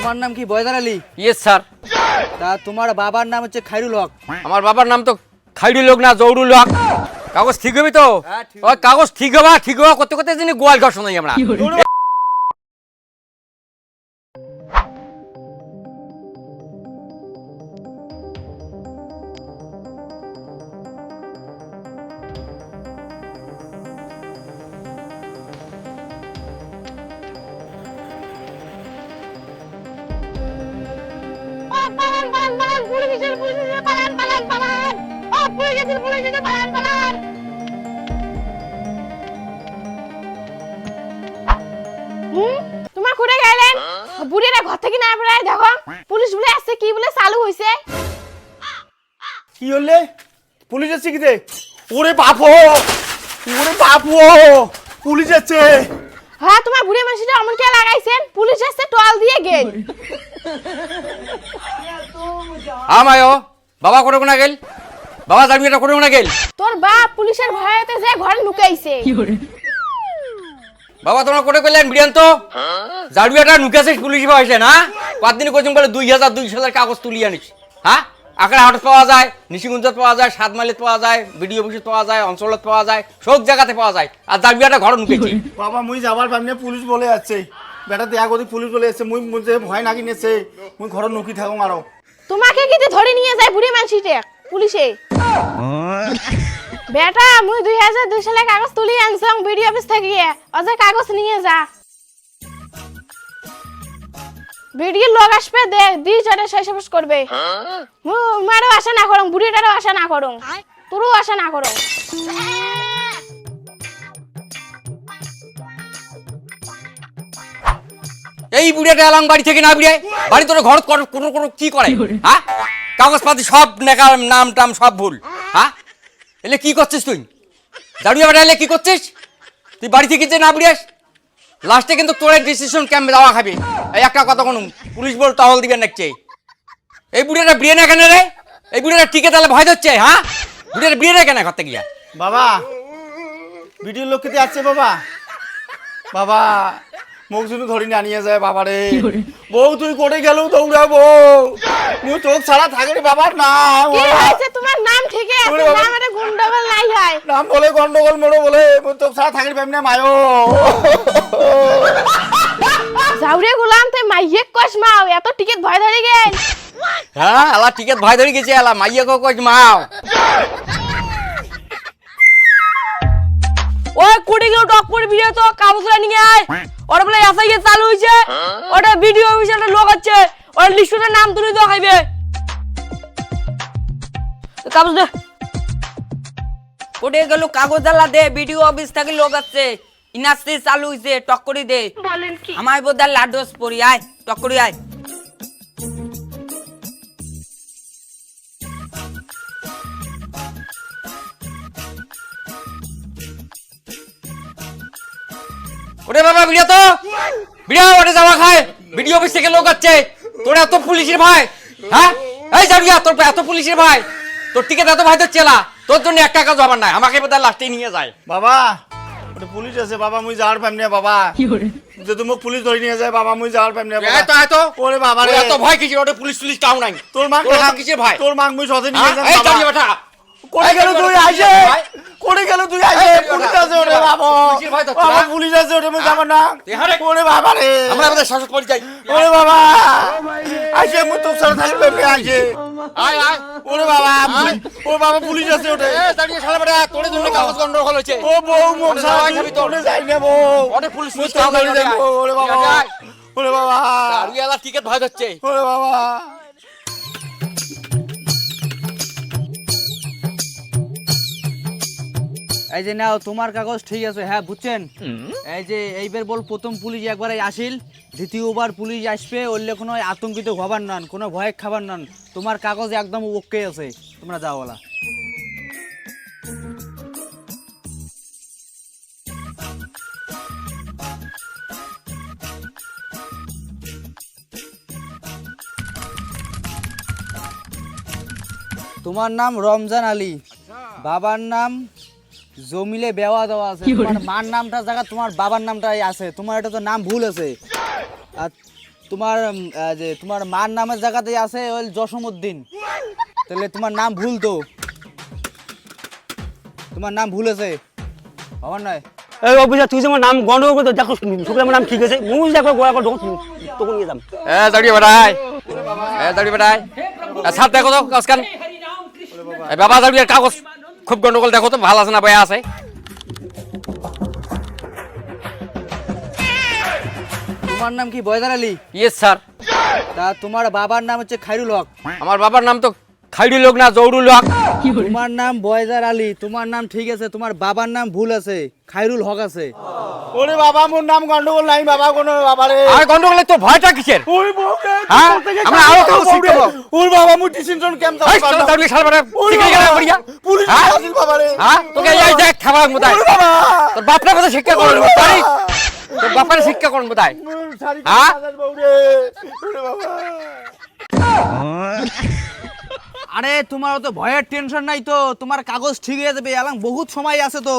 তোমার নাম কি বয়দার আলী? Yes sir. তা তোমার বাবার নাম হচ্ছে খাইরুল হক। আমার বাবার নাম তো খাইরুল হক না, জৌরুল হক। কাগজ ঠিক হবে তো? ওই কাগজ ঠিক হওয়া করতে করতে যিনি গোয়াল ঘর শোনাই আমরা। তোমার কোথায় গেলেন? বুড়িরা ঘর থেকে না বেরায় দেখো পুলিশ বলে আসছে, কি বলে চালু হইছে। কি হলে? পুলিশ আছে কি রে? ওরে বাপো, পুলিশ আছে। হ্যাঁ, তোমার বুড়ি মানুষটা অমন কে লাগাইছেন? পুলিশ আসছে টল দিয়ে গেল। আমায়ও বাবা করে কোনা গেল, বাবা জামিটা করে কোনা গেল। তোর বাপ পুলিশের ভয়েতে যে ঘরে লুকাইছে। বাবা তোমরা কোটে কইলেন বিরিয়ান তো জাড়ুয়াটা নুকাছে পুলিশ পাইছে না? কতদিন কইছুম বলে 2200 কাগজ তুলি আনিস। হ্যাঁ, আকার হাটত পাওয়া যায়, নিশিগঞ্জত পাওয়া যায়, সাতমাইলত পাওয়া যায়, বিডিও অফিসত পাওয়া যায়, অঞ্চলত পাওয়া যায়, সব জায়গাতে পাওয়া যায়। আর জাড়ুয়াটা ঘর নুকাইছে। বাবা মুই যাবার পারনে পুলিশ বলে আছে। বেটা দেয়া গদি পুলিশ বলে আছে, মুই মুজে ভয় নাকি নেছে। মুই ঘর নুকি থাকুম আরো। তোমাকে কিতে ধরে নিয়ে যায় বুড়ি মানুষটা পুলিশে? বেটা মুই 2002 সালে কাগজ তুলি আনছং বিডিও অফিস থেকে, অজে কাগজ নিয়ে যা। ভিডিও লোক আসবে দে দি জনে শেষ করবে। মারও আশা না করং, বুড়িটারও আশা না করং, তোরও আশা না করং। এই বুড়িয়াটা এলাম বাড়ি থেকে না বিড়ায়, বাড়ি তোর ঘর কোনো কি করে? হ্যাঁ, কাগজপাতি সব নেকার নাম টাম সব ভুল। হ্যাঁ, এলে কি করছিস তুই? জাড়ুয়া বেটা এলে কি করছিস তুই বাড়ি থেকে যে না বিড়াস? লাস্টে কিন্তু তোর ডিসিশন ক্যাম্পে যাওয়া খাবি। এই একটা কথা কোনো পুলিশ বল টহল দিবেন নাকি? এই বুড়িয়াটা বিয়ে না কেন রে? এই বুড়িয়াটা টিকে তাহলে ভয় ধরছে। হ্যাঁ, বুড়িয়াটা বিয়ে না কেন করতে গিয়া? বাবা ভিডিও লোক কেতে আছে বাবা। বাবা মুখ শুনে ধরি না নিয়ে যায় বাবা রে। বউ তুই করে গেল দৌড়াবো, মুই তোক ছাড়া থাকে রে বাবার না। কি হইছে তোমার? নাম ঠিকই আছে, নামে গন্ডগোল নাই হয়। নাম বলে গন্ডগোল মোড়ো বলে, মুই তোক ছাড়া থাকে পাইম না মায়ো। যাওরে গোলাম তে মাইয়ে কস মাও, এত টিকেট ভয় ধরে গেল। হ্যাঁ, আলা টিকেট ভয় ধরে গেছে, আলা মাইয়া কই মাও। ওই কোটি কিলো টক পড়ে ভিডিও তো কাগজটা নিয়ে আয়। ওর বলে এসআই চালু হইছে, ওটা ভিডিও অফিসে লোক আছে, ওর লিস্টে নাম তুলে দাও খাইবে। কাগজ দে। কোটি গেল কাগজ আলা দে, ভিডিও অফিস থেকে লোক আছে, ইনাস্তি চালু হইছে, টক করে দে। বলেন কি? আমায় বোধহয় লাডোস পড়ি, আয় টক করে আয়। ওরে বাবা ভিডিও তো ভিডিও ওরে যাওয়া খায়, ভিডিও অফিস থেকে লোক আছে, তোর এত পুলিশের ভাই? হ্যাঁ, এই জাড়ুয়া তোর এত পুলিশের ভাই, তোর টিকেট এত ভাই তো চেলা, তোর জন্য একটা কাজ হবার নাই, আমাকে বোধহয় লাস্টে নিয়ে যায়। বাবা ওটা পুলিশ আছে বাবা, মুই যাওয়ার পাইম না বাবা। যদি মোক পুলিশ ধরে নিয়ে যায় বাবা, মুই যাওয়ার পাইম না বাবা। এত ওরে বাবা রে, এত ভয় কিসের? ওটা পুলিশ টাও নাই। তোর মাং কিসের ভাই? তোর মাং মুই সজে নিয়ে যাম এই বাবা। জাড়ুয়া বেটা কোনে গেল তুই আইছে? কোনে গেল তুই আইছে? পুলিশ আছে ওরে বাবা। পুলিশের ভয় তো বাবা পুলিশ আছে ওরে, মুই যাব না। ওরে বাবা রে, আমরা আমাদের শাসক পড়ে যাই। ওরে বাবা আইছে, মুই তোর সাথে থাকবে বে আইছে। আয় আয় ওরে বাবা, ওরে বাবা পুলিশ আছে ওরে। এ জাড়ুয়া শালা বেটা, তোর জন্য কাগজ গন্ডগোল হয়েছে। ও বউ মুখ ওরে সারা খাবি তোর। তোরে যাই না বউ। ওরে পুলিশ মুই টাও তোর নাই। গাড়ি যাবো। ওরে বাবা, ওরে বাবা, জাড়ুয়া টিকেট ভয় ধরছে। ওরে বাবা। এই যে নাও তোমার কাগজ ঠিক আছে। হ্যাঁ বুঝছেন, এই যে এইবার বল প্রথম পুলিশ একবার আসিল, দ্বিতীয়বার পুলিশ আসবে, ওইলে কোনো আতঙ্কিত হবার নন, কোনো ভয় খাবার নন। তোমার কাগজ একদম ওকে আছে, তোমরা যাও বলা। তোমার নাম রমজান আলী, বাবার নাম জমিলে বেওয়া দেওয়া আছে। তোমার মার নামটা জায়গা তোমার বাবার নামটাই আছে, তোমার এটা তো নাম ভুল আছে। আর তোমার যে তোমার মার নামের জায়গাতে আছে ওই জসমুদ্দিন, তাহলে তোমার নাম ভুল তো, তোমার নাম ভুল আছে আমার নয়। এই অফিসার তুই যে আমার নাম গন্ডগোল করে দেখো, শুক্র আমার নাম ঠিক আছে, মুখ দেখো গোয়া করে তখন নিয়ে যাম। দাঁড়িয়ে বেড়াই, দাঁড়িয়ে বেড়াই, সাপ দেখো তো কাগজ কান, বাবা দাঁড়িয়ে কাগজ খুব গন্ডগোল দেখো তো, ভালো আছে না বয়া আছে? তোমার নাম কি বয়দার আলী? Yes sir. তা তোমার বাবার নাম হচ্ছে খায়রুল হক। আমার বাবার নাম তো খাইডি লোক না, জৌরুল হক। তোমার নাম বয়দার আলী, তোমার নাম ঠিক আছে, তোমার বাবার নাম ভুল আছে, খায়রুল হক আছে। ওরে বাবা মোর নাম গন্ডগোল নাই বাবা, কোনো বাবা রে। আর গন্ডগোলে তো ভয়টা কিসের? ওই বউরে হ্যাঁ? আমরা আরো কাগজ শিখতে পাবো। ওর বাবা মু ডিসিশন কেম দাও এই শালা দাঁড়িয়ে শালা বেটা শিখে গেল বড়িয়া। পুলিশ হ্যাঁ? আসিল বাবা রে। হ্যাঁ? তোকে এই দেখ খাবার মোদায়। তোর বাপরা কথা শিক্ষা করুন তাই। তোর বাপরে শিক্ষা করুন মোদায়। হ্যাঁ? বউরে ওরে বাবা। আরে তোমার তো ভয়ের টেনশন নাই তো, তোমার কাগজ ঠিক হয়ে যাবে, এলাম বহুত সময় আছে তো।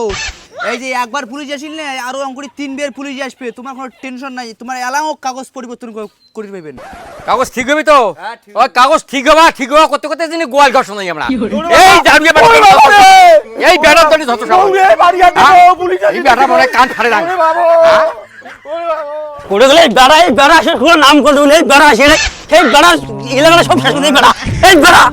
এই যে একবার পুলিশ আসিল না, আরো অঙ্কুরি 3 বার পুলিশ আসবে, তোমার কোনো টেনশন নাই, তোমার এলাও কাগজ পরিবর্তন করে পাবেন। কাগজ ঠিক হবে তো? ওই কাগজ ঠিক হওয়া করতে করতে যিনি গোয়াল ঘর শোনাই আমরা। এই দাঁড়িয়ে বেটা, এই বেটার জন্য যত সব। বউরে বাড়ি আসে পুলিশ এই বেটা মনে কান ফাড়ে না। ওরে বাবা ওরে বাবা। করে গেলে এই বেড়া আসে পুরো নাম করে দেবো, এই বেড়া আসে এই বেড়া এলাকাটা সব শেষ করে এই বেড়া, এই বেড়া।